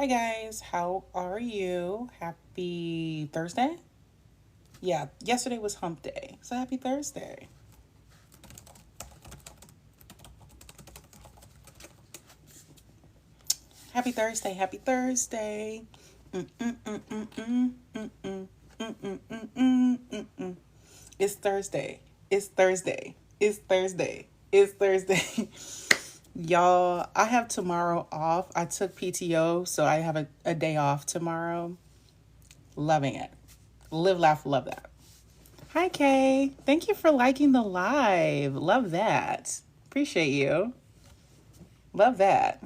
Hi guys, how are you? Happy Thursday? Yeah, yesterday was hump day, so happy Thursday. Happy Thursday, happy Thursday. It's Thursday. It's Thursday. It's Thursday. It's Thursday. Y'all, I have tomorrow off. I took PTO, so I have a day off tomorrow. Loving it. Live, laugh, love that. Hi, Kay. Thank you for liking the live. Love that. Appreciate you. Love that.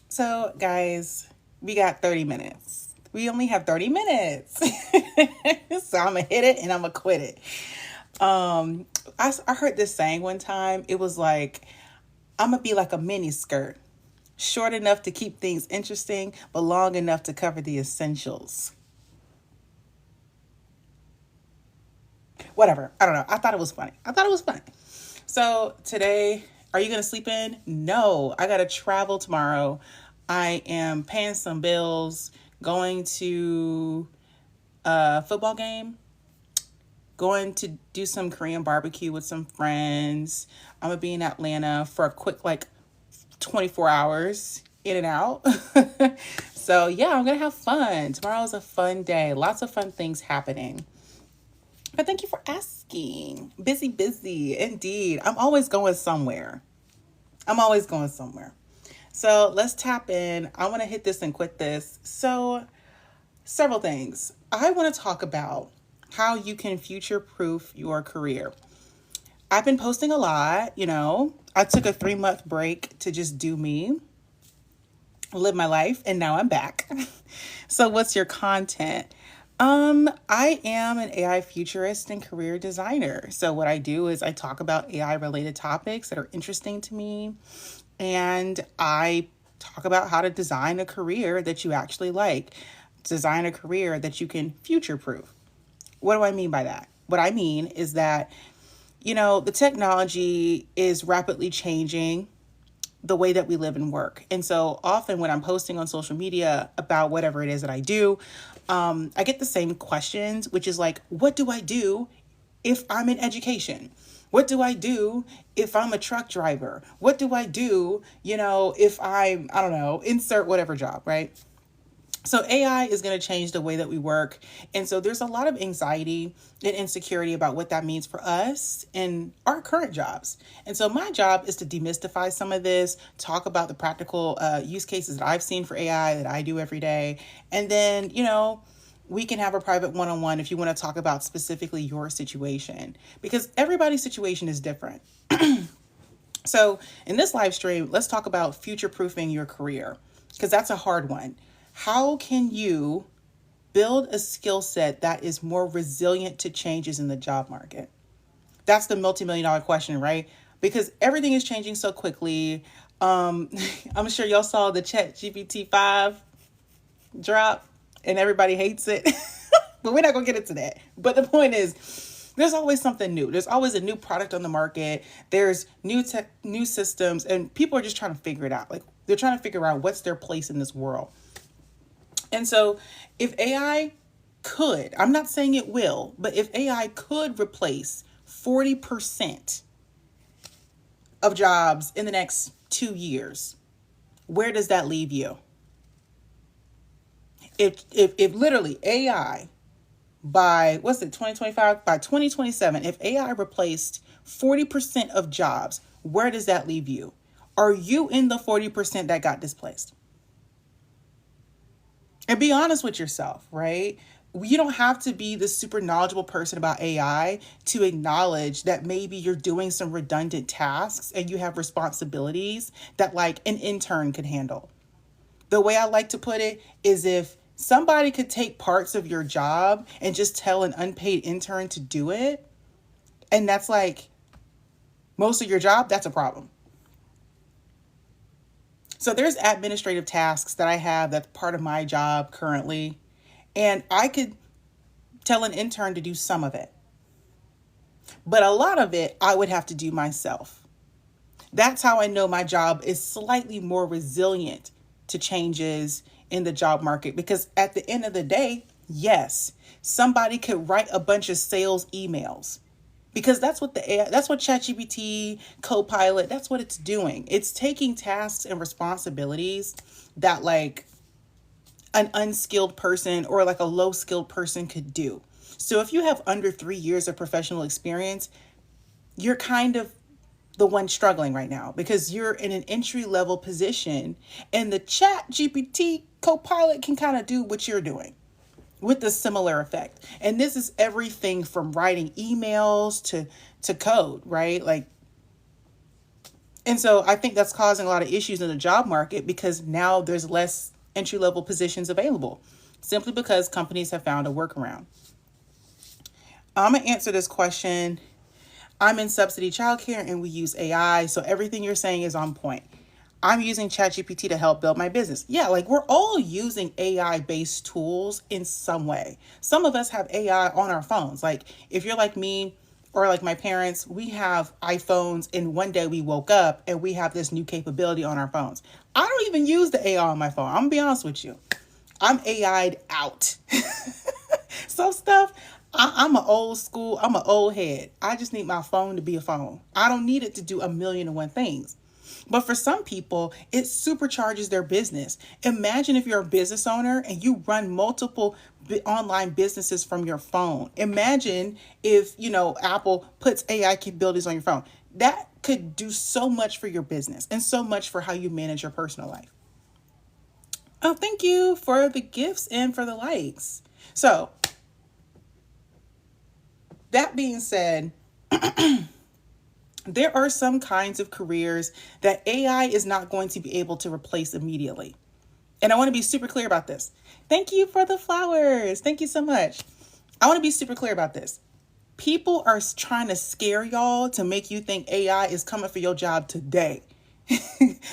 So, guys, we got 30 minutes. We only have 30 minutes. So, I'm going to hit it and I'm going to quit it. I heard this saying one time. It was like, I'm going to be like a mini skirt, short enough to keep things interesting, but long enough to cover the essentials. Whatever. I don't know. I thought it was funny. So today, are you going to sleep in? No, I got to travel tomorrow. I am paying some bills, going to a football game, going to do some Korean barbecue with some friends. I'm going to be in Atlanta for a quick, 24 hours in and out. So yeah, I'm going to have fun. Tomorrow's a fun day. Lots of fun things happening. But thank you for asking. Busy, indeed. I'm always going somewhere. So let's tap in. I want to hit this and quit this. So, several things. I want to talk about how you can future proof your career. I've been posting a lot, I took a 3-month break to just do me, live my life, and now I'm back. So, what's your content? I am an AI futurist and career designer. So what I do is I talk about AI related topics that are interesting to me. And I talk about how to design a career that you actually like, design a career that you can future proof. What do I mean by that? What I mean is that, the technology is rapidly changing the way that we live and work. And so often when I'm posting on social media about whatever it is that I do, I get the same questions, which is like, what do I do if I'm in education? What do I do if I'm a truck driver? What do I do, if I don't know, insert whatever job, right? So AI is going to change the way that we work. And so there's a lot of anxiety and insecurity about what that means for us in our current jobs. And so my job is to demystify some of this, talk about the practical use cases that I've seen for AI that I do every day. And then, we can have a private one-on-one if you want to talk about specifically your situation, because everybody's situation is different. So in this live stream, let's talk about future-proofing your career, because that's a hard one. How can you build a skill set that is more resilient to changes in the job market? That's the multi-million-dollar question, right? Because everything is changing so quickly. I'm sure y'all saw the ChatGPT 5 drop and everybody hates it. But we're not going to get into that. But the point is, there's always something new. There's always a new product on the market. There's new systems, and people are just trying to figure it out. Like, they're trying to figure out what's their place in this world. And so if AI could, I'm not saying it will, but if AI could replace 40% of jobs in the next 2 years, where does that leave you? If literally AI by, 2025? By 2027, if AI replaced 40% of jobs, where does that leave you? Are you in the 40% that got displaced? And be honest with yourself, right? You don't have to be the super knowledgeable person about AI to acknowledge that maybe you're doing some redundant tasks and you have responsibilities that like an intern could handle. The way I like to put it is, if somebody could take parts of your job and just tell an unpaid intern to do it, and that's like most of your job, that's a problem. So there's administrative tasks that I have that's part of my job currently, and I could tell an intern to do some of it. But a lot of it I would have to do myself. That's how I know my job is slightly more resilient to changes in the job market, because at the end of the day, yes, somebody could write a bunch of sales emails, because that's what the AI, that's what ChatGPT, Copilot, that's what it's doing. It's taking tasks and responsibilities that like an unskilled person or like a low skilled person could do. So if you have under 3 years of professional experience, you're kind of the one struggling right now because you're in an entry level position, and the ChatGPT Copilot can kind of do what you're doing with a similar effect. And this is everything from writing emails to code, right? Like, and so I think that's causing a lot of issues in the job market, because now there's less entry level positions available simply because companies have found a workaround. I'm going to answer this question. I'm in subsidy childcare and we use AI. So everything you're saying is on point. I'm using ChatGPT to help build my business. Yeah, like we're all using AI-based tools in some way. Some of us have AI on our phones. Like if you're like me or like my parents, we have iPhones, and one day we woke up and we have this new capability on our phones. I don't even use the AI on my phone. I'm gonna be honest with you. I'm AI'd out. Some stuff, I'm an old school, I'm an old head. I just need my phone to be a phone. I don't need it to do a million and one things. But for some people, it supercharges their business. Imagine if you're a business owner and you run multiple online businesses from your phone. Imagine if, Apple puts AI capabilities on your phone. That could do so much for your business and so much for how you manage your personal life. Oh, thank you for the gifts and for the likes. So, that being said, there are some kinds of careers that AI is not going to be able to replace immediately. And I want to be super clear about this. Thank you for the flowers. Thank you so much. I want to be super clear about this. People are trying to scare y'all to make you think AI is coming for your job today.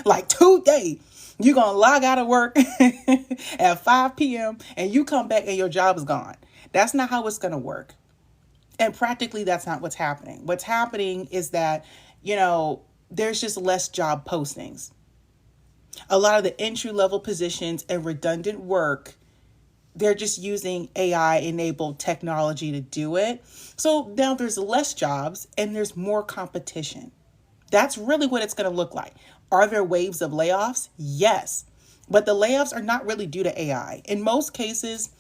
Like today. You're going to log out of work at 5 p.m. and you come back and your job is gone. That's not how it's going to work. And practically, that's not what's happening. What's happening is that, there's just less job postings. A lot of the entry-level positions and redundant work, they're just using AI-enabled technology to do it. So now there's less jobs and there's more competition. That's really what it's going to look like. Are there waves of layoffs? Yes. But the layoffs are not really due to AI. In most cases,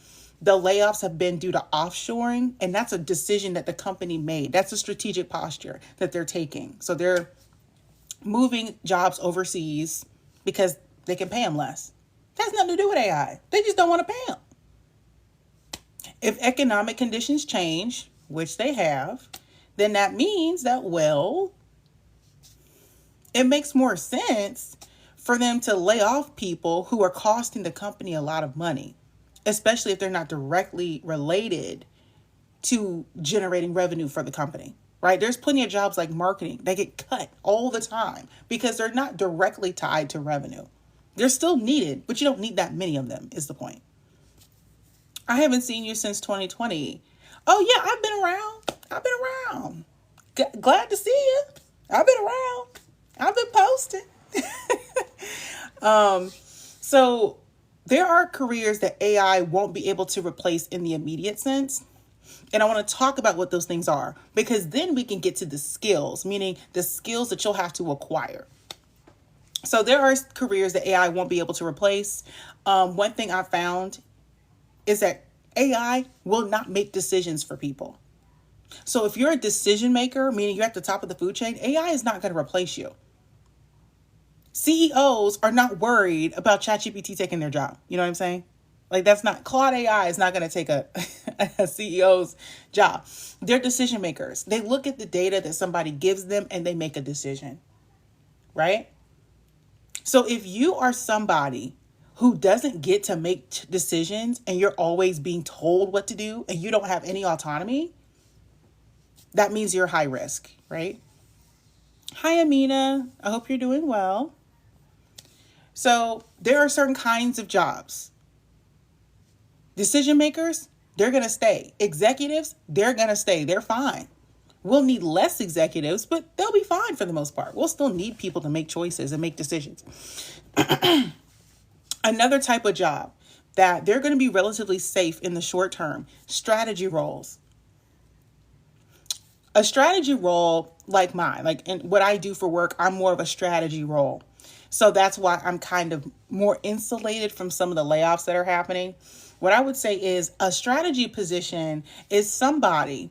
the layoffs have been due to offshoring, and that's a decision that the company made. That's a strategic posture that they're taking. So they're moving jobs overseas because they can pay them less. That has nothing to do with AI. They just don't want to pay them. If economic conditions change, which they have, then that means that, it makes more sense for them to lay off people who are costing the company a lot of money, especially if they're not directly related to generating revenue for the company, right? There's plenty of jobs like marketing that get cut all the time because they're not directly tied to revenue. They're still needed, but you don't need that many of them, is the point. I haven't seen you since 2020. Oh yeah, I've been around. Glad to see you. I've been around. I've been posting. So there are careers that AI won't be able to replace in the immediate sense. And I want to talk about what those things are, because then we can get to the skills, meaning the skills that you'll have to acquire. So there are careers that AI won't be able to replace. One thing I found is that AI will not make decisions for people. So if you're a decision maker, meaning you're at the top of the food chain, AI is not going to replace you. CEOs are not worried about ChatGPT taking their job. You know what I'm saying? Like Claude AI is not going to take a CEO's job. They're decision makers. They look at the data that somebody gives them and they make a decision, right? So if you are somebody who doesn't get to make decisions and you're always being told what to do and you don't have any autonomy, that means you're high risk, right? Hi, Amina. I hope you're doing well. So there are certain kinds of jobs. Decision makers, they're going to stay. Executives, they're going to stay. They're fine. We'll need less executives, but they'll be fine for the most part. We'll still need people to make choices and make decisions. Another type of job that they're going to be relatively safe in the short term, strategy roles. A strategy role like mine, like in what I do for work, I'm more of a strategy role. So that's why I'm kind of more insulated from some of the layoffs that are happening. What I would say is a strategy position is somebody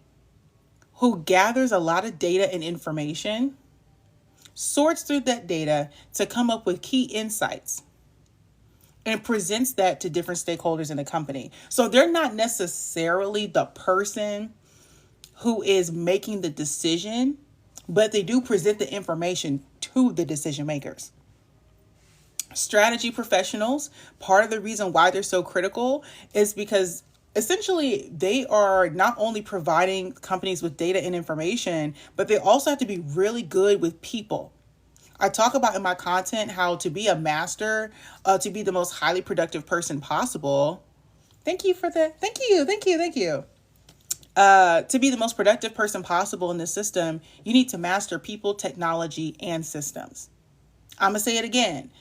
who gathers a lot of data and information, sorts through that data to come up with key insights, and presents that to different stakeholders in the company. So they're not necessarily the person who is making the decision, but they do present the information to the decision makers. Strategy professionals, part of the reason why they're so critical is because essentially they are not only providing companies with data and information, but they also have to be really good with people. I talk about in my content how to be a master, to be the most highly productive person possible. Thank you for that. Thank you. To be the most productive person possible in this system, you need to master people, technology, and systems. I'm going to say it again.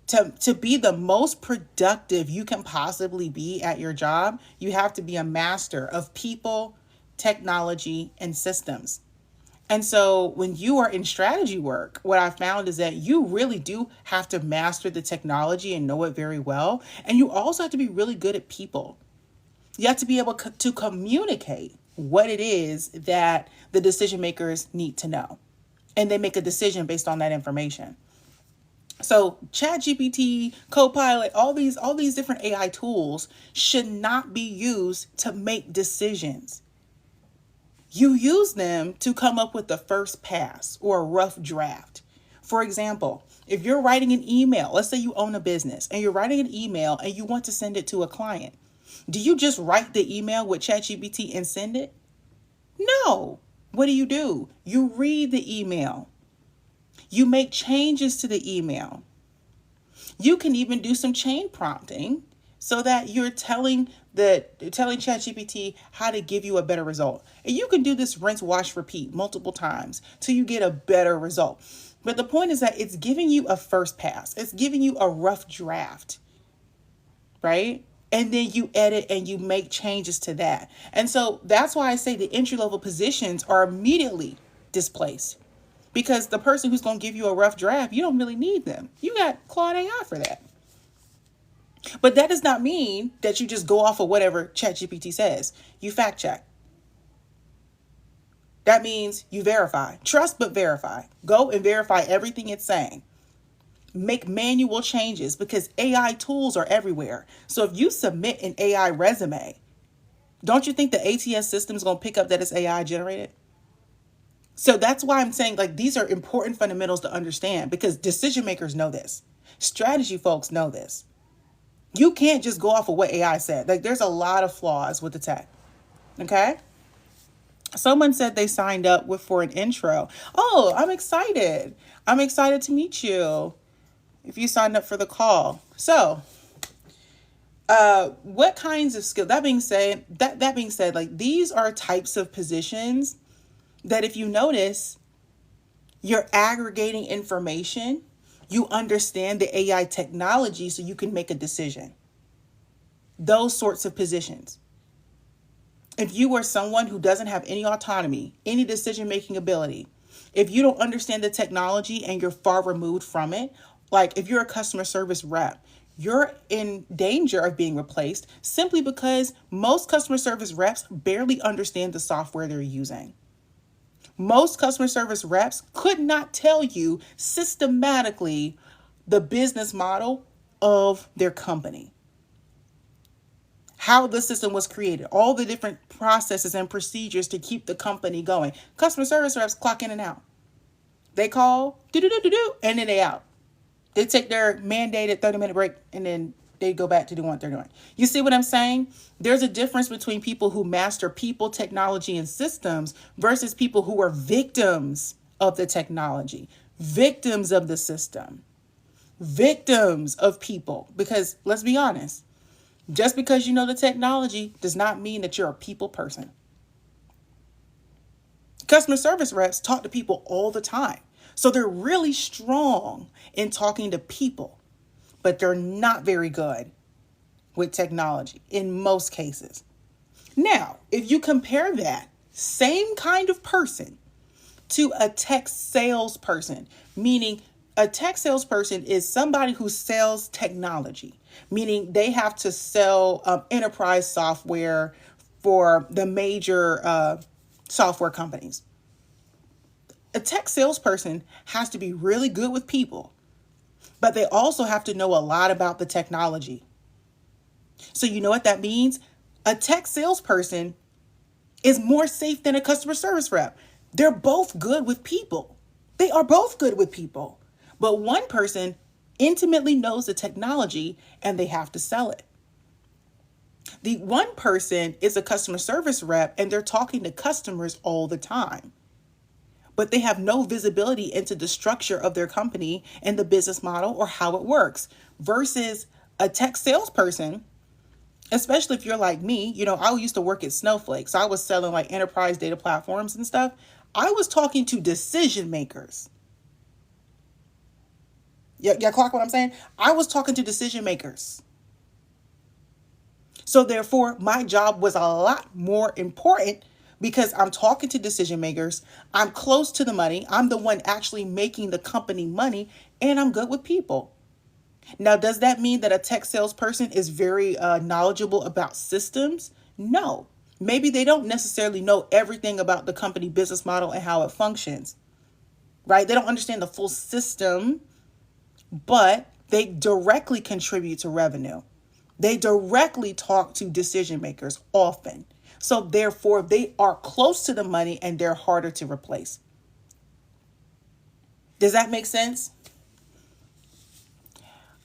To be the most productive you can possibly be at your job, you have to be a master of people, technology, and systems. And so when you are in strategy work, what I found is that you really do have to master the technology and know it very well. And you also have to be really good at people. You have to be able to communicate what it is that the decision makers need to know. And they make a decision based on that information. So ChatGPT, Copilot, all these different AI tools should not be used to make decisions. You use them to come up with the first pass or a rough draft. For example, if you're writing an email, let's say you own a business and you're writing an email and you want to send it to a client. Do you just write the email with ChatGPT and send it? No. What do? You read the email. You make changes to the email. You can even do some chain prompting so that you're telling ChatGPT how to give you a better result. And you can do this rinse, wash, repeat multiple times till you get a better result. But the point is that it's giving you a first pass. It's giving you a rough draft, right? And then you edit and you make changes to that. And so that's why I say the entry-level positions are immediately displaced. Because the person who's going to give you a rough draft, you don't really need them. You got Claude AI for that. But that does not mean that you just go off of whatever ChatGPT says. You fact check. That means you verify. Trust but verify. Go and verify everything it's saying. Make manual changes because AI tools are everywhere. So if you submit an AI resume, don't you think the ATS system is going to pick up that it's AI generated? So that's why I'm saying like these are important fundamentals to understand because decision makers know this. Strategy folks know this. You can't just go off of what AI said. Like there's a lot of flaws with the tech. Okay? Someone said they signed up for an intro. Oh, I'm excited. I'm excited to meet you if you signed up for the call. So, what kinds of skill? That being said, like these are types of positions that if you notice, you're aggregating information, you understand the AI technology so you can make a decision. Those sorts of positions. If you are someone who doesn't have any autonomy, any decision-making ability, if you don't understand the technology and you're far removed from it, like if you're a customer service rep, you're in danger of being replaced simply because most customer service reps barely understand the software they're using. Most customer service reps could not tell you systematically the business model of their company, how the system was created, all the different processes and procedures to keep the company going. Customer service reps clock in and out. They call, and then they out. They take their mandated 30-minute break and then they go back to doing what they're doing. You see what I'm saying? There's a difference between people who master people, technology, and systems versus people who are victims of the technology, victims of the system, victims of people. Because let's be honest, just because you know the technology does not mean that you're a people person. Customer service reps talk to people all the time. So they're really strong in talking to people. but they're not very good with technology in most cases. Now, if you compare that same kind of person to a tech salesperson, meaning a tech salesperson is somebody who sells technology, meaning they have to sell enterprise software for the major software companies. A tech salesperson has to be really good with people, but they also have to know a lot about the technology. So you know what that means? A tech salesperson is more safe than a customer service rep. They're both good with people. They are both good with people. But one person intimately knows the technology and they have to sell it. The one person is a customer service rep and they're talking to customers all the time, but they have no visibility into the structure of their company and the business model or how it works. Versus a tech salesperson, especially if you're like me, I used to work at Snowflake. So I was selling like enterprise data platforms and stuff. I was talking to decision makers. Yeah, clock what I'm saying? I was talking to decision makers. So therefore, my job was a lot more important because I'm talking to decision makers. I'm close to the money. I'm the one actually making the company money, and I'm good with people. Now, does that mean that a tech salesperson is very knowledgeable about systems? No. Maybe they don't necessarily know everything about the company business model and how it functions, right? They don't understand the full system, but they directly contribute to revenue. They directly talk to decision makers often. So therefore, they are close to the money and they're harder to replace. Does that make sense?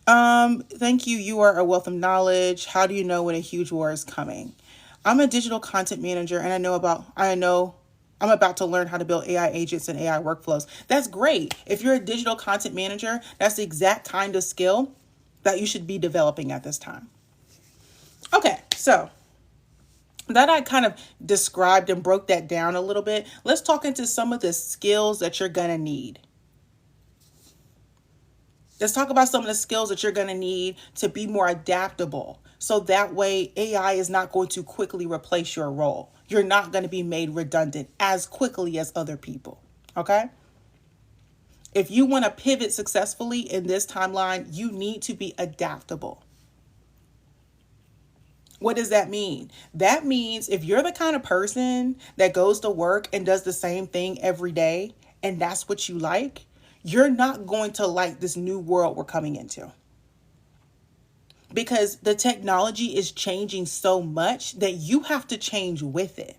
Thank you. You are a wealth of knowledge. How do you know when a huge war is coming? I'm a digital content manager and I'm about to learn how to build AI agents and AI workflows. That's great. If you're a digital content manager, that's the exact kind of skill that you should be developing at this time. Okay, so that I kind of described and broke that down a little bit. Let's talk into some of the skills that you're going to need. Let's talk about some of the skills that you're going to need to be more adaptable. So that way AI is not going to quickly replace your role. You're not going to be made redundant as quickly as other people. Okay? If you want to pivot successfully in this timeline, you need to be adaptable. What does that mean? That means if you're the kind of person that goes to work and does the same thing every day, and that's what you like, you're not going to like this new world we're coming into. Because the technology is changing so much that you have to change with it.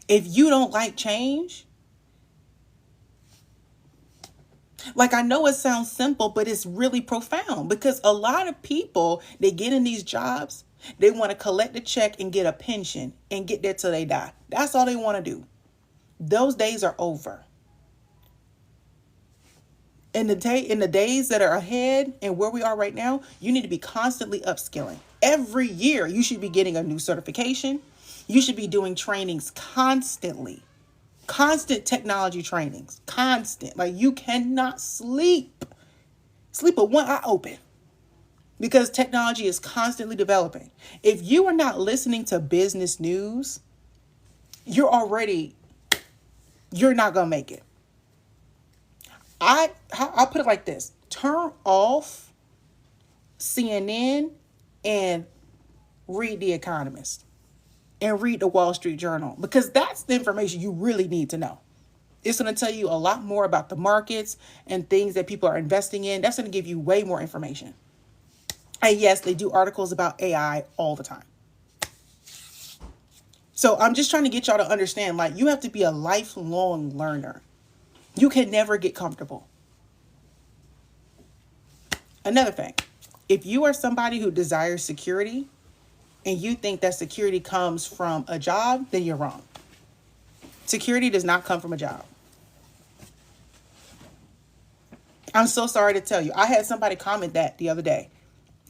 If you don't like change, like I know it sounds simple, but it's really profound because a lot of people, they get in these jobs, they want to collect a check and get a pension and get there till they die. That's all they want to do. Those days are over. In the days that are ahead and where we are right now, you need to be constantly upskilling. Every year, you should be getting a new certification. You should be doing trainings constantly. Constant technology trainings. Constant. Like you cannot sleep. Sleep with one eye open. Because technology is constantly developing. If you are not listening to business news, you're not going to make it. I'll put it like this. Turn off CNN and read The Economist and read the Wall Street Journal because that's the information you really need to know. It's going to tell you a lot more about the markets and things that people are investing in. That's going to give you way more information. And yes, they do articles about AI all the time. So I'm just trying to get y'all to understand, like, you have to be a lifelong learner. You can never get comfortable. Another thing, if you are somebody who desires security and you think that security comes from a job, then you're wrong. Security does not come from a job. I'm so sorry to tell you. I had somebody comment that the other day.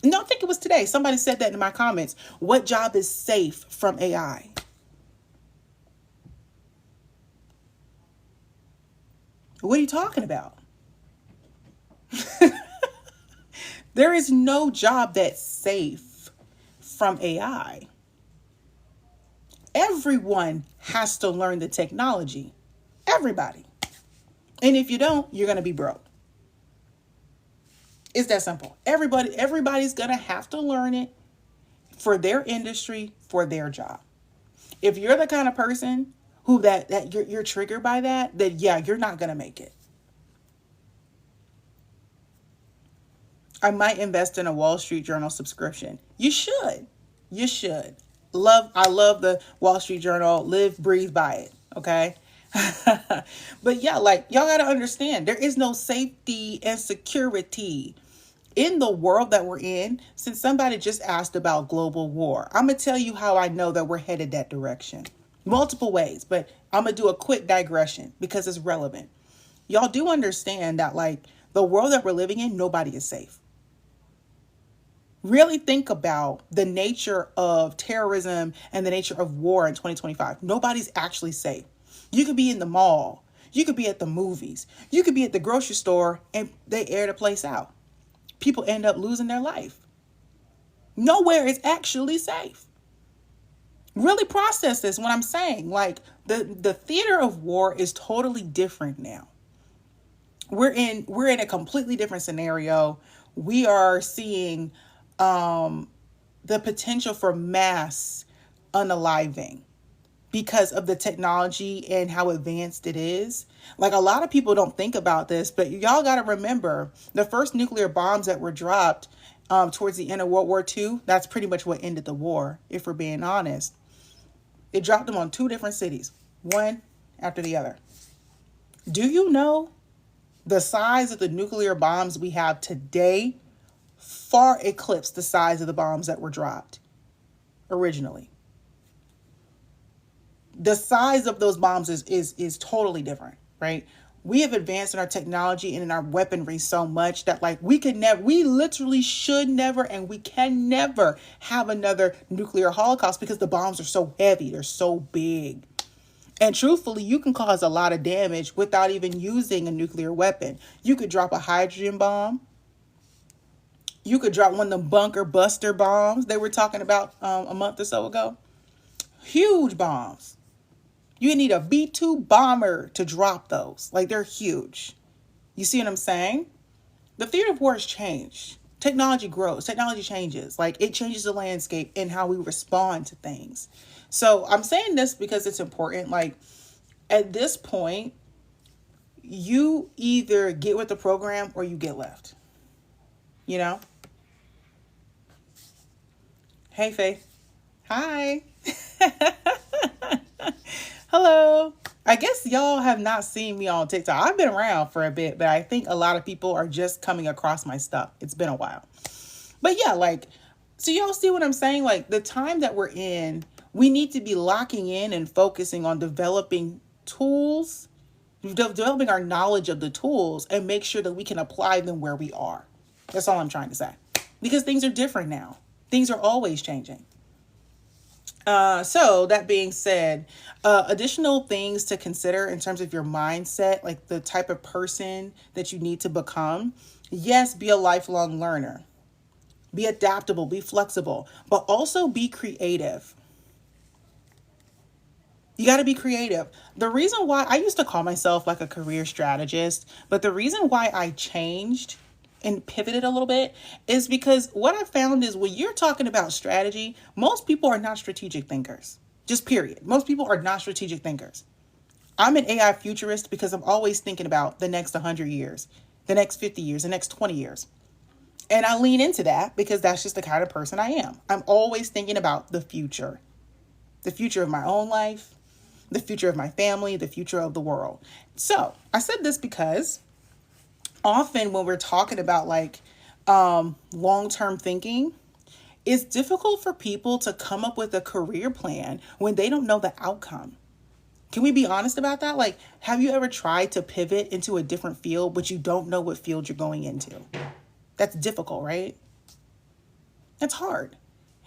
No, I think it was today. Somebody said that in my comments. What job is safe from AI? What are you talking about? There is no job that's safe from AI. Everyone has to learn the technology. Everybody. And if you don't, you're going to be broke. It's that simple. Everybody's going to have to learn it for their industry, for their job. If you're the kind of person who that you're triggered by that, then yeah, you're not going to make it. I might invest in a Wall Street Journal subscription. You should. You should. I love the Wall Street Journal. Live, breathe by it. Okay. But yeah, like y'all got to understand, there is no safety and security in the world that we're in. Since somebody just asked about global war, I'm going to tell you how I know that we're headed that direction. Multiple ways, but I'm going to do a quick digression because it's relevant. Y'all do understand that like the world that we're living in, nobody is safe. Really think about the nature of terrorism and the nature of war in 2025. Nobody's actually safe. You could be in the mall. You could be at the movies. You could be at the grocery store and they air the place out. People end up losing their life. Nowhere is actually safe. Really process this when I'm saying like the theater of war is totally different now. We're in a completely different scenario. We are seeing the potential for mass unaliving because of the technology and how advanced it is. Like a lot of people don't think about this, but y'all got to remember the first nuclear bombs that were dropped towards the end of World War II. That's pretty much what ended the war, if we're being honest. It dropped them on 2 different cities, one after the other. Do you know the size of the nuclear bombs we have today far eclipse the size of the bombs that were dropped originally? The size of those bombs is totally different, right? We have advanced in our technology and in our weaponry so much that like we literally should never, and we can never have another nuclear holocaust because the bombs are so heavy, they're so big. And truthfully, you can cause a lot of damage without even using a nuclear weapon. You could drop a hydrogen bomb. You could drop one of the bunker buster bombs they were talking about a month or so ago. Huge bombs. You need a B-2 bomber to drop those. Like, they're huge. You see what I'm saying? The theater of war has changed. Technology grows. Technology changes. Like, it changes the landscape and how we respond to things. So I'm saying this because it's important. Like, at this point, you either get with the program or you get left. You know? Hey, Faith. Hi. Hello. I guess y'all have not seen me on TikTok. I've been around for a bit, but I think a lot of people are just coming across my stuff. It's been a while. But yeah, like, so y'all see what I'm saying? Like, the time that we're in, we need to be locking in and focusing on developing tools, developing our knowledge of the tools, and make sure that we can apply them where we are. That's all I'm trying to say. Because things are different now. Things are always changing. So that being said, additional things to consider in terms of your mindset, like the type of person that you need to become. Yes, be a lifelong learner. Be adaptable, be flexible, but also be creative. You got to be creative. The reason why I used to call myself like a career strategist, but the reason why I changed and pivoted a little bit is because what I found is when you're talking about strategy, most people are not strategic thinkers. Just period. Most people are not strategic thinkers. I'm an AI futurist because I'm always thinking about the next 100 years, the next 50 years, the next 20 years. And I lean into that because that's just the kind of person I am. I'm always thinking about the future of my own life, the future of my family, the future of the world. So I said this because often when we're talking about like long-term thinking, it's difficult for people to come up with a career plan when they don't know the outcome. Can we be honest about that? Like, have you ever tried to pivot into a different field, but you don't know what field you're going into? That's difficult, right? That's hard.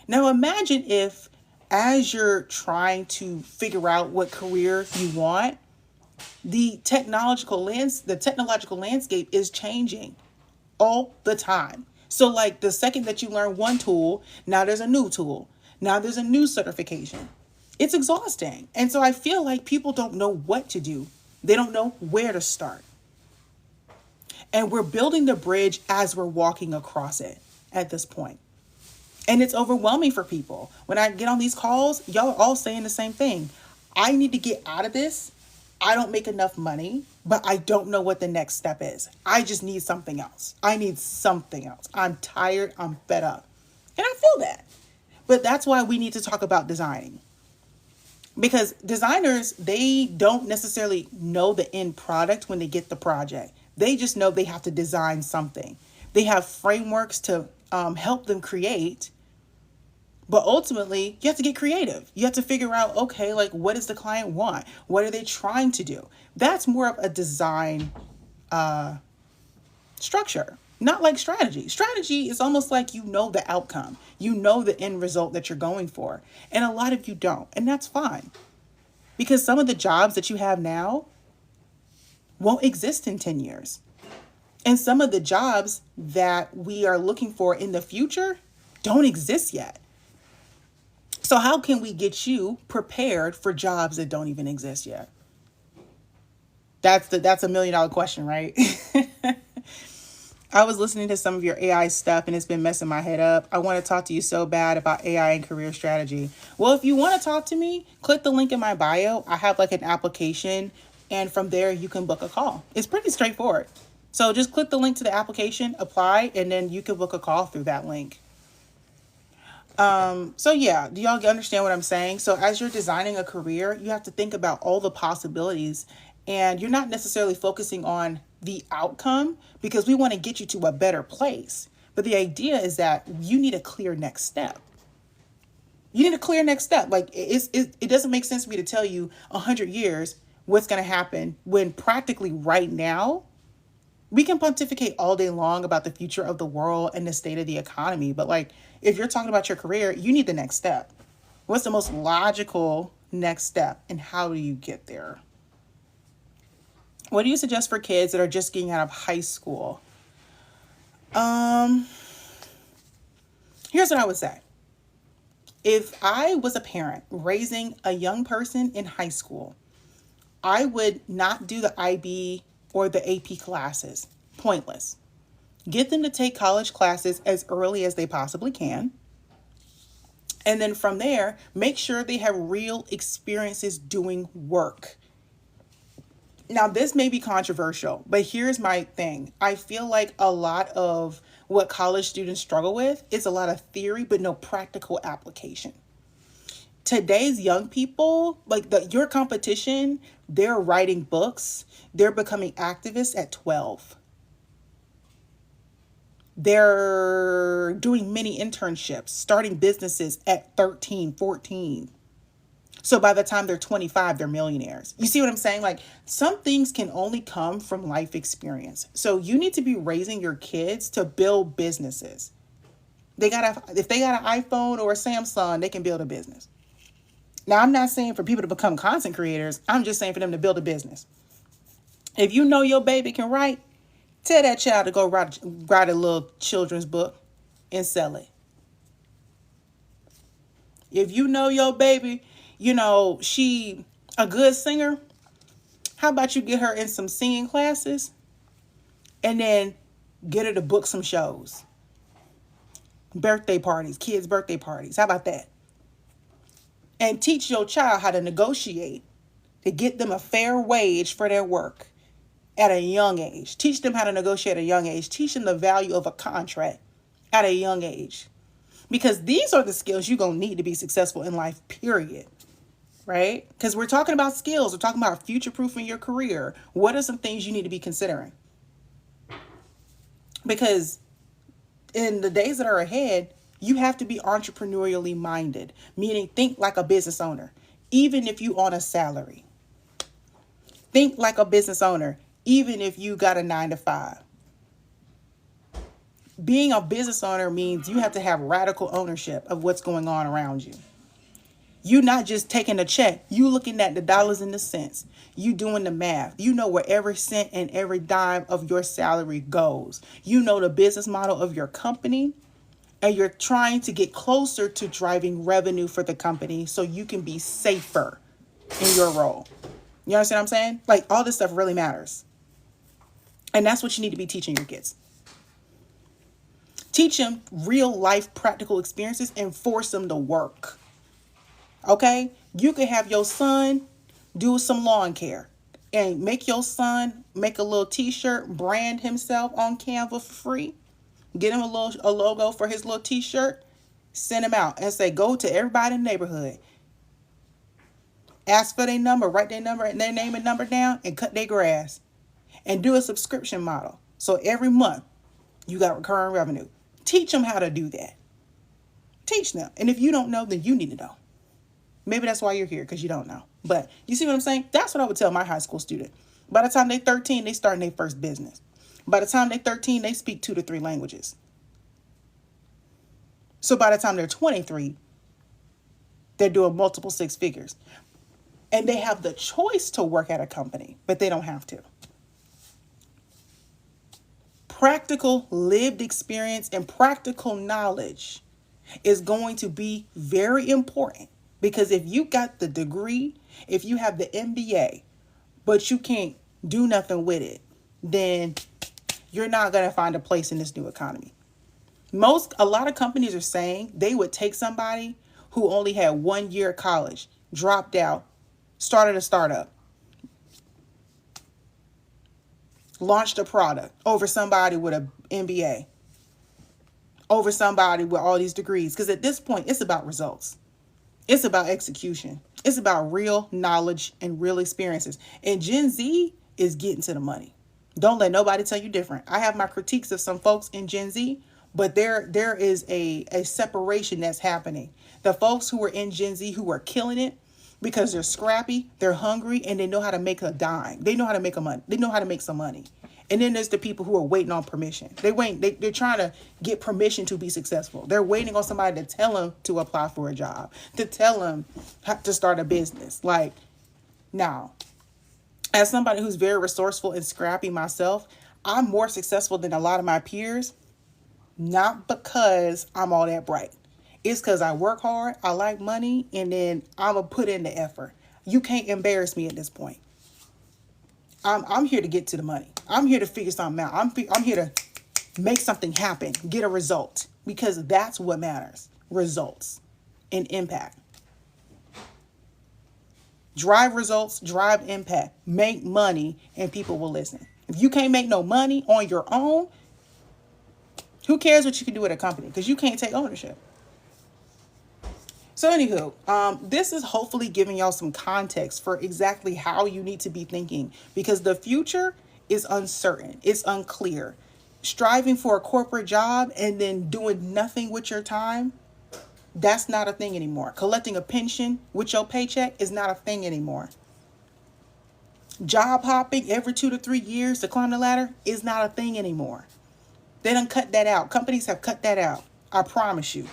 Now imagine if as you're trying to figure out what career you want, the technological landscape is changing all the time. So like the second that you learn one tool, now there's a new tool. Now there's a new certification. It's exhausting. And so I feel like people don't know what to do. They don't know where to start. And we're building the bridge as we're walking across it at this point. And it's overwhelming for people. When I get on these calls, y'all are all saying the same thing. I need to get out of this. I don't make enough money, but I don't know what the next step is. I just need something else. I need something else. I'm tired. I'm fed up. And I feel that. But that's why we need to talk about designing. Because designers, they don't necessarily know the end product when they get the project. They just know they have to design something. They have frameworks to help them create. But ultimately, you have to get creative. You have to figure out, okay, like what does the client want? What are they trying to do? That's more of a design structure, not like strategy. Strategy is almost like you know the outcome. You know the end result that you're going for. And a lot of you don't. And that's fine. Because some of the jobs that you have now won't exist in 10 years. And some of the jobs that we are looking for in the future don't exist yet. So how can we get you prepared for jobs that don't even exist yet? That's a $1 million question, right? I was listening to some of your AI stuff and it's been messing my head up. I want to talk to you so bad about AI and career strategy. Well, if you want to talk to me, click the link in my bio. I have like an application and from there you can book a call. It's pretty straightforward. So just click the link to the application, apply, and then you can book a call through that link. So yeah, do y'all understand what I'm saying? So as you're designing a career, you have to think about all the possibilities and you're not necessarily focusing on the outcome because we want to get you to a better place. But the idea is that you need a clear next step. You need a clear next step. Like it doesn't make sense for me to tell you 100 years what's going to happen when practically right now, we can pontificate all day long about the future of the world and the state of the economy. But like, if you're talking about your career, you need the next step. What's the most logical next step and how do you get there? What do you suggest for kids that are just getting out of high school? Here's what I would say. If I was a parent raising a young person in high school, I would not do the IB or the AP classes. Pointless. Get them to take college classes as early as they possibly can. And then from there, make sure they have real experiences doing work. Now, this may be controversial, but here's my thing. I feel like a lot of what college students struggle with is a lot of theory, but no practical application. Today's young people, like your competition, they're writing books. They're becoming activists at 12. They're doing many internships, starting businesses at 13, 14. So by the time they're 25, they're millionaires. You see what I'm saying? Like some things can only come from life experience. So you need to be raising your kids to build businesses. If they got an iPhone or a Samsung, they can build a business. Now, I'm not saying for people to become content creators. I'm just saying for them to build a business. If you know your baby can write, tell that child to go write a little children's book and sell it. If you know your baby, she a good singer, how about you get her in some singing classes and then get her to book some shows, birthday parties, kids' birthday parties. How about that? And teach your child how to negotiate to get them a fair wage for their work at a young age. Teach them how to negotiate at a young age. Teach them the value of a contract at a young age. Because these are the skills you're going to need to be successful in life, period. Right? Because we're talking about skills. We're talking about future-proofing your career. What are some things you need to be considering? Because in the days that are ahead, you have to be entrepreneurially minded, meaning think like a business owner, even if you on a salary. Think like a business owner, even if you got a 9-to-5. Being a business owner means you have to have radical ownership of what's going on around you. You not just taking a check. You looking at the dollars and the cents. You doing the math. You know where every cent and every dime of your salary goes. You know the business model of your company. And you're trying to get closer to driving revenue for the company so you can be safer in your role. You understand what I'm saying? Like, all this stuff really matters. And that's what you need to be teaching your kids. Teach them real life practical experiences and force them to work. Okay? You could have your son do some lawn care and make your son make a little t-shirt, brand himself on Canva for free. Get him a logo for his little t-shirt. Send him out and say, go to everybody in the neighborhood. Ask for their number, write their number and their name and number down and cut their grass. And do a subscription model. So every month you got recurring revenue. Teach them how to do that. Teach them. And if you don't know, then you need to know. Maybe that's why you're here, because you don't know. But you see what I'm saying? That's what I would tell my high school student. By the time they're 13, they start their first business. By the time they're 13, they speak 2 to 3 languages. So by the time they're 23, they're doing multiple 6 figures. And they have the choice to work at a company, but they don't have to. Practical lived experience and practical knowledge is going to be very important, because if you got the degree, if you have the MBA, but you can't do nothing with it, then you're not going to find a place in this new economy. A lot of companies are saying they would take somebody who only had 1 year of college, dropped out, started a startup, launched a product over somebody with an MBA, over somebody with all these degrees. Because at this point, it's about results. It's about execution. It's about real knowledge and real experiences. And Gen Z is getting to the money. Don't let nobody tell you different. I have my critiques of some folks in Gen Z, but there is a separation that's happening. The folks who are in Gen Z who are killing it because they're scrappy, they're hungry, and they know how to make a dime. They know how to make They know how to make some money. And then there's the people who are waiting on permission. They're trying to get permission to be successful. They're waiting on somebody to tell them to apply for a job, to tell them how to start a business. Like, now, as somebody who's very resourceful and scrappy myself, I'm more successful than a lot of my peers, not because I'm all that bright. It's because I work hard, I like money, and then I'm going to put in the effort. You can't embarrass me at this point. I'm here to get to the money. I'm here to figure something out. I'm here to make something happen, get a result, because that's what matters. Results and impact. Drive results, drive impact, make money, and people will listen. If you can't make no money on your own, who cares what you can do at a company? Because you can't take ownership. So anywho, this is hopefully giving y'all some context for exactly how you need to be thinking, because the future is uncertain. It's unclear. Striving for a corporate job and then doing nothing with your time, that's not a thing anymore. Collecting a pension with your paycheck is not a thing anymore. Job hopping every 2 to 3 years to climb the ladder is not a thing anymore. They done cut that out. Companies have cut that out. I promise you.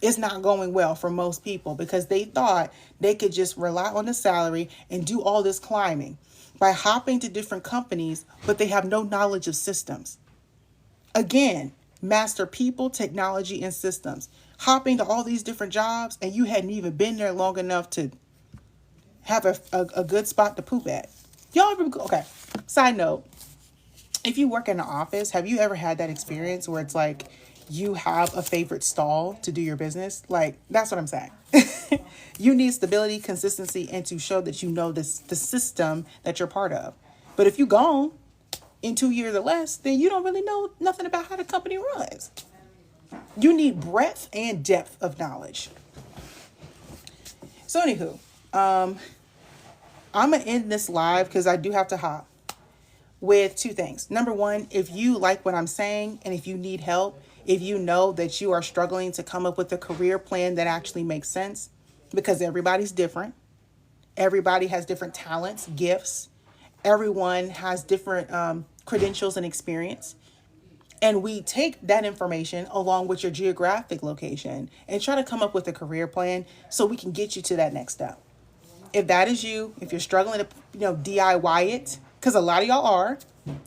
It's not going well for most people because they thought they could just rely on the salary and do all this climbing by hopping to different companies, but they have no knowledge of systems. Again, master people, technology, and systems. Hopping to all these different jobs and you hadn't even been there long enough to have a good spot to poop at. Y'all ever go? Okay, side note. If you work in an office, have you ever had that experience where it's like you have a favorite stall to do your business? Like, that's what I'm saying. You need stability, consistency, and to show that you know the system that you're part of. But if you gone in 2 years or less, then you don't really know nothing about how the company runs. You need breadth and depth of knowledge. So anywho, I'm going to end this live because I do have to hop with 2 things. Number 1, if you like what I'm saying and if you need help, if you know that you are struggling to come up with a career plan that actually makes sense, because everybody's different. Everybody has different talents, gifts. Everyone has different credentials and experience. And we take that information along with your geographic location and try to come up with a career plan so we can get you to that next step. If that is you, if you're struggling to, DIY it, because a lot of y'all are,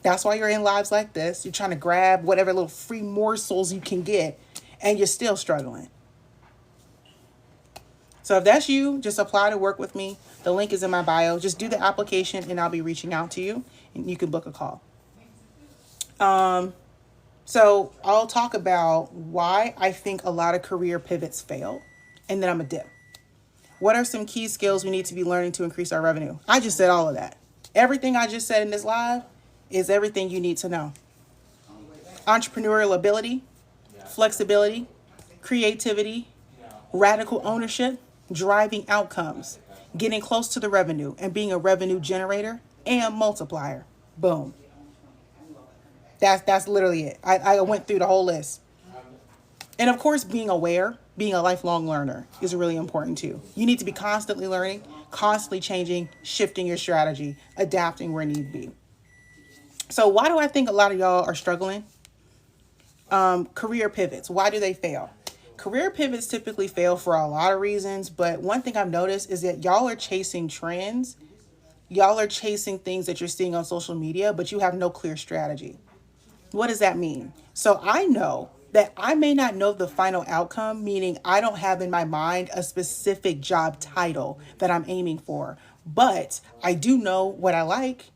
that's why you're in lives like this. You're trying to grab whatever little free morsels you can get, and you're still struggling. So if that's you, just apply to work with me. The link is in my bio. Just do the application and I'll be reaching out to you and you can book a call. So I'll talk about why I think a lot of career pivots fail, and then I'm a dip. What are some key skills we need to be learning to increase our revenue? I just said all of that. Everything I just said in this live is everything you need to know. Entrepreneurial ability, flexibility, creativity, radical ownership, driving outcomes, getting close to the revenue, and being a revenue generator and multiplier. Boom. That's literally it. I went through the whole list. And of course, being aware, being a lifelong learner is really important too. You need to be constantly learning, constantly changing, shifting your strategy, adapting where need be. So why do I think a lot of y'all are struggling? Career pivots. Why do they fail? Career pivots typically fail for a lot of reasons, but one thing I've noticed is that y'all are chasing trends. Y'all are chasing things that you're seeing on social media, but you have no clear strategy. What does that mean? So I know that I may not know the final outcome, meaning I don't have in my mind a specific job title that I'm aiming for, but I do know what I like.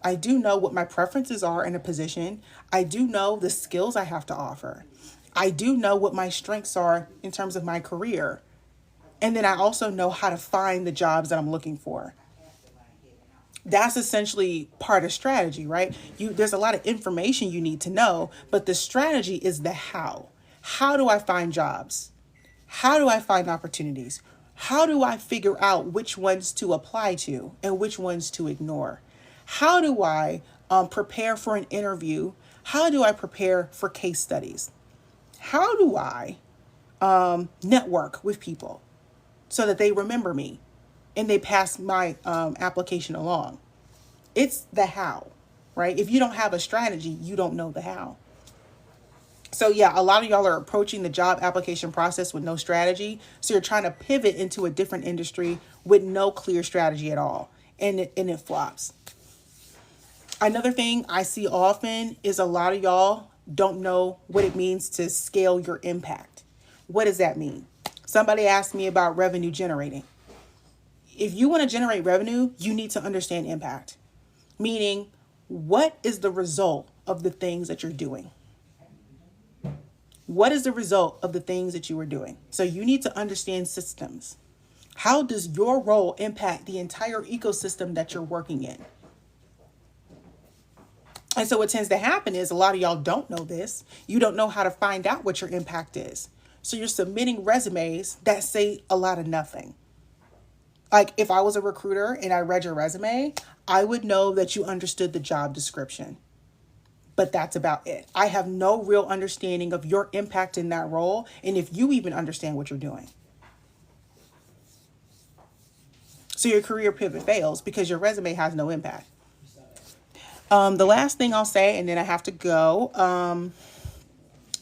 I do know what my preferences are in a position. I do know the skills I have to offer. I do know what my strengths are in terms of my career. And then I also know how to find the jobs that I'm looking for. That's essentially part of strategy, right? There's a lot of information you need to know, but the strategy is the how. How do I find jobs? How do I find opportunities? How do I figure out which ones to apply to and which ones to ignore? How do I prepare for an interview? How do I prepare for case studies? How do I network with people so that they remember me and they pass my application along? It's the how, right? If you don't have a strategy, you don't know the how. So yeah, a lot of y'all are approaching the job application process with no strategy. So you're trying to pivot into a different industry with no clear strategy at all. And it flops. Another thing I see often is a lot of y'all don't know what it means to scale your impact. What does that mean? Somebody asked me about revenue generating. If you want to generate revenue, you need to understand impact. Meaning, what is the result of the things that you're doing? What is the result of the things that you are doing? So you need to understand systems. How does your role impact the entire ecosystem that you're working in? And so what tends to happen is a lot of y'all don't know this. You don't know how to find out what your impact is. So you're submitting resumes that say a lot of nothing. Like if I was a recruiter and I read your resume, I would know that you understood the job description. But that's about it. I have no real understanding of your impact in that role and if you even understand what you're doing. So your career pivot fails because your resume has no impact. The last thing I'll say, and then I have to go,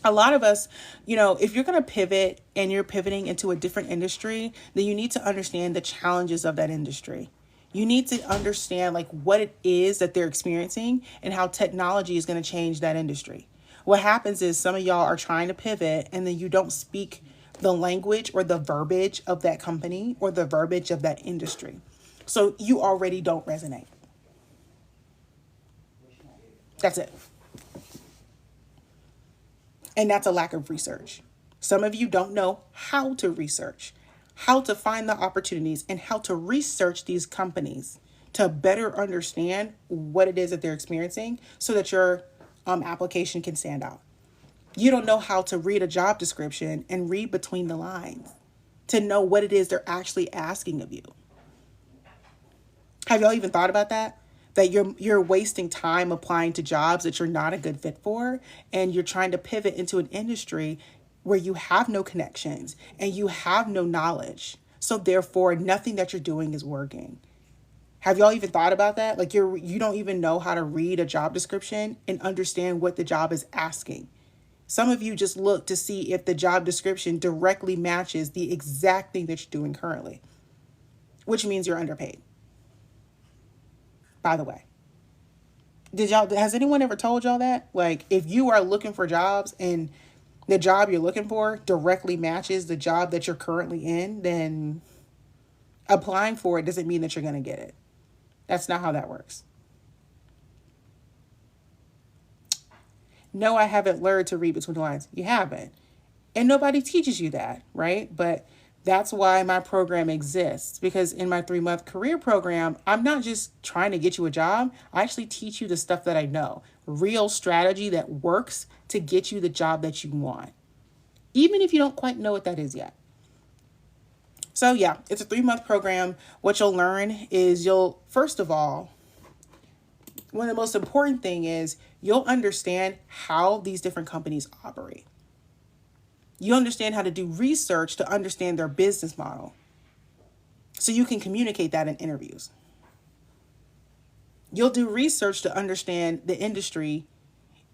a lot of us, if you're going to pivot and you're pivoting into a different industry, then you need to understand the challenges of that industry. You need to understand what it is that they're experiencing and how technology is going to change that industry. What happens is some of y'all are trying to pivot and then you don't speak the language or the verbiage of that company or the verbiage of that industry. So you already don't resonate. That's it. And that's a lack of research. Some of you don't know how to research, how to find the opportunities, and how to research these companies to better understand what it is that they're experiencing so that your application can stand out. You don't know how to read a job description and read between the lines to know what it is they're actually asking of you. Have y'all even thought about that? That you're wasting time applying to jobs that you're not a good fit for, and you're trying to pivot into an industry where you have no connections and you have no knowledge. So therefore, nothing that you're doing is working. Have y'all even thought about that? Like you don't even know how to read a job description and understand what the job is asking. Some of you just look to see if the job description directly matches the exact thing that you're doing currently, which means you're underpaid. By the way, has anyone ever told y'all that? Like, if you are looking for jobs and the job you're looking for directly matches the job that you're currently in, then applying for it doesn't mean that you're going to get it. That's not how that works. No, I haven't learned to read between the lines. You haven't. And nobody teaches you that, right? But that's why my program exists, because in my 3-month career program, I'm not just trying to get you a job. I actually teach you the stuff that I know, real strategy that works to get you the job that you want, even if you don't quite know what that is yet. So yeah, it's a 3-month program. What you'll learn is first of all, one of the most important thing is you'll understand how these different companies operate. You understand how to do research to understand their business model, so you can communicate that in interviews. You'll do research to understand the industry,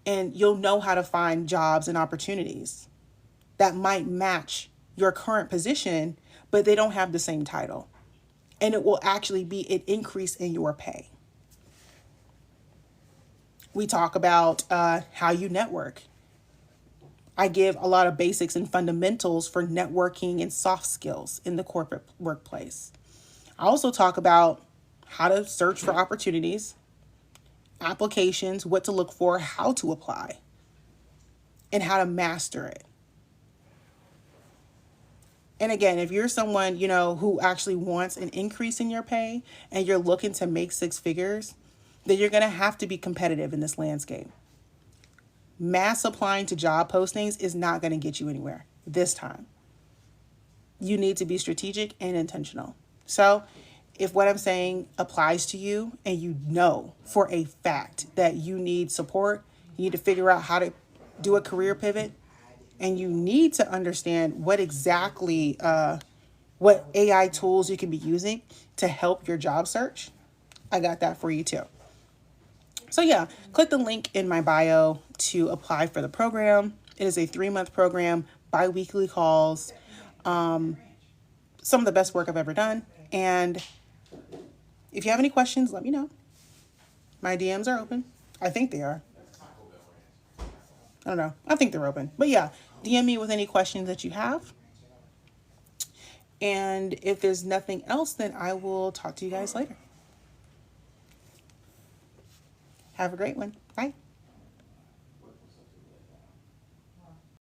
and you'll know how to find jobs and opportunities that might match your current position, but they don't have the same title. And it will actually be an increase in your pay. We talk about how you network. I give a lot of basics and fundamentals for networking and soft skills in the corporate workplace. I also talk about how to search for opportunities, applications, what to look for, how to apply, and how to master it. And again, if you're someone, who actually wants an increase in your pay and you're looking to make 6 figures, then you're going to have to be competitive in this landscape. Mass applying to job postings is not going to get you anywhere this time. You need to be strategic and intentional. So if what I'm saying applies to you and you know for a fact that you need support, you need to figure out how to do a career pivot, and you need to understand what exactly, what AI tools you can be using to help your job search, I got that for you too. So yeah, click the link in my bio to apply for the program. It is a 3-month program, bi-weekly calls, some of the best work I've ever done. And if you have any questions, let me know. My DMs are open. I think they are. I don't know. I think they're open. But yeah, DM me with any questions that you have. And if there's nothing else, then I will talk to you guys later. Have a great one. Bye.